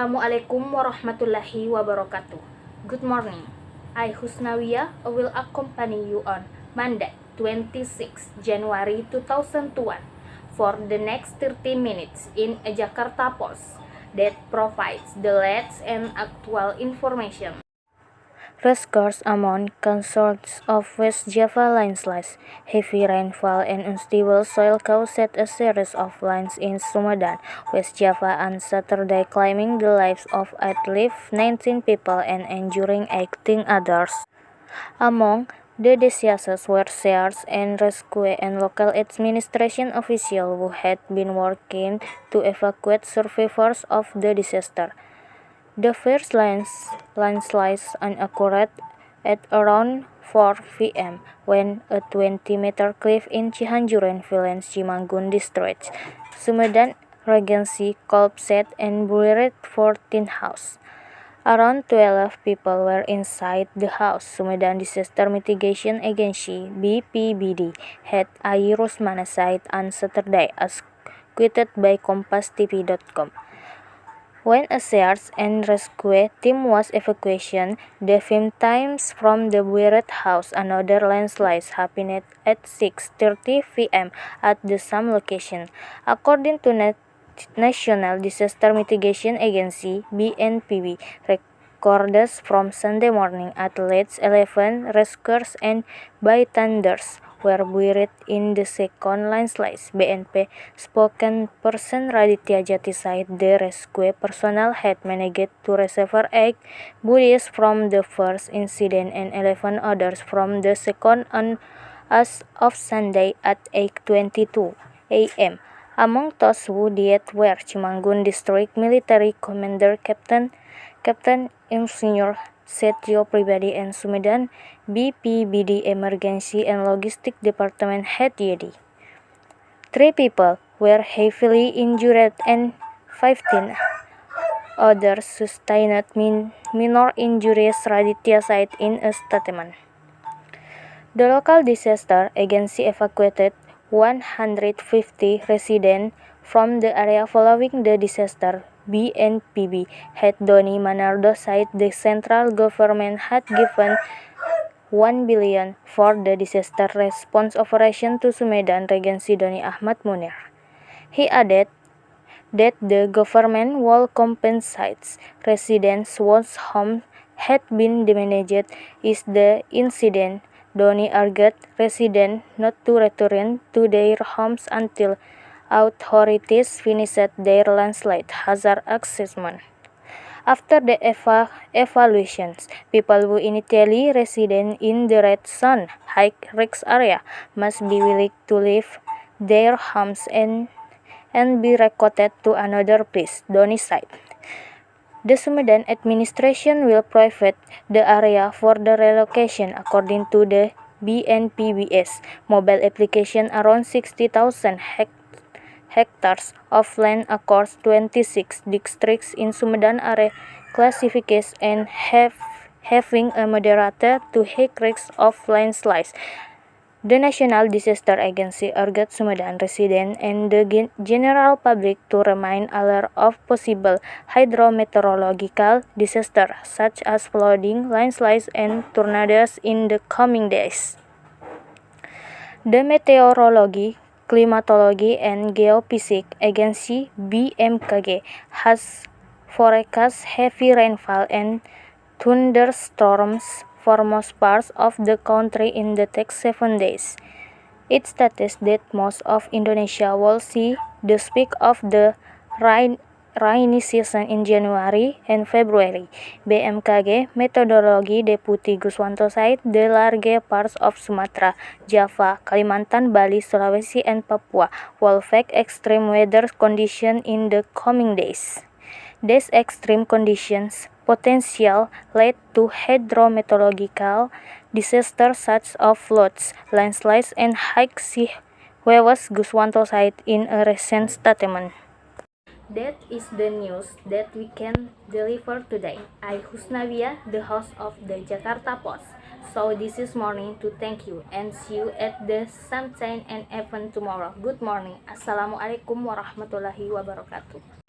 Assalamualaikum warahmatullahi wabarakatuh. Good morning. I Husnawiyah will accompany you on Monday, 26 January 2021 for the next 30 minutes in a Jakarta Post that provides the latest and actual information. Rescuers among concerns of West Java landslides, heavy rainfall and unstable soil caused a series of lands in Sumedang, West Java on Saturday, claiming the lives of at least 19 people and injuring 18 others. Among the deceased were search and rescue and local administration officials who had been working to evacuate survivors of the disaster. The first landslides occurred at around 4 p.m. when a 20-meter cliff in Cihanjuran Village, Cimanggun district, Sumedang Regency collapsed and buried 14 houses. Around 12 people were inside the house. Sumedang Disaster Mitigation Agency (BPBD) head Ayi Rusmana said on Saturday, as quoted by KompasTV.com. When a search and rescue team was evacuated, the victims from the buried house, another landslide happened at 6:30 p.m. at the same location. According to National Disaster Mitigation Agency (BNPB), records from Sunday morning at least 11 rescuers and bystanders were buried in the second landslide. BNP spokesperson Raditya Jati said the rescue personnel had managed to rescue 8 bodies from the first incident and 11 others from the second on as of Sunday at 8:22 a.m. Among those who died were Cimanggun District Military Commander Captain Insinyur Setio Pribadi and Sumedang BPBD Emergency and Logistics Department head Yedi. 3 people were heavily injured and 15 others sustained minor injuries, Raditya said in a statement. The local disaster agency evacuated 150 residents from the area following the disaster. BNPB head Doni Manardo said the central government had given 1 billion for the disaster response operation to Sumedang Regency Doni Ahmad Munir. He added that the government will compensate residents whose homes had been damaged in the incident. Doni urged residents not to return to their homes until authorities finished their landslide hazard assessment. After the evaluations, people who initially resident in the red zone high-risk area must be willing to leave their homes and be relocated to another place, Doni said. The Sumedang administration will provide the area for the relocation according to the BNPB's mobile application. Around 60,000 hectares of land across 26 districts in Sumedang are classified and having a moderate to high risk of landslides. The National Disaster Agency urged Sumedang residents and the general public to remain alert of possible hydrometeorological disasters such as flooding, landslides, and tornadoes in the coming days. The Meteorology, Climatology and Geophysics Agency (BMKG) has forecast heavy rainfall and thunderstorms for most parts of the country in the next 7 days. It states that most of Indonesia will see the peak of the rainy season in January and February. BMKG Methodology Deputy Guswanto said the large parts of Sumatra, Java, Kalimantan, Bali, Sulawesi, and Papua will face extreme weather conditions in the coming days. These extreme conditions potential lead to hydrometeorological disasters such as floods, landslides, and high sea waves, Guswanto said in a recent statement. That is the news that we can deliver today. I Husnawiyah, the host of the Jakarta Post. So this is morning to thank you and see you at the sunshine and even tomorrow. Good morning. Assalamualaikum warahmatullahi wabarakatuh.